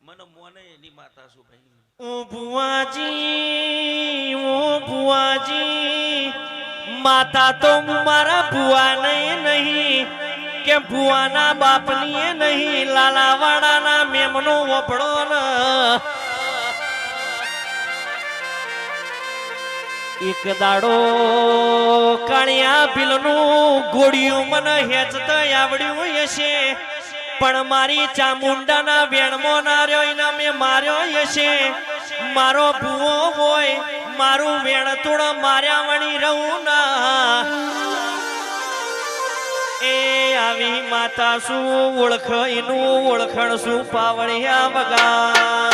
મને મોને એની માતા શું ભાઈ ઓ ભુવાજી માતા તો મારા ભુવાને નહીં કે ભુવાના બાપની નહીં લાલાવાડાના મેમનો વપડો ન એક દાડો કાણિયા ભીલનું ગોળિયું મને હેચતા આવડ્યું હશે પણ મારી ચામુંડાના વેણમાં ના રહ્યો એના મેં માર્યો હશે મારો ભૂવો હોય મારું વેણતોડ માર્યા વણી રહું ના એ આવી માતા શું ઓળખ એનું ઓળખણ શું પાવળિયા વગા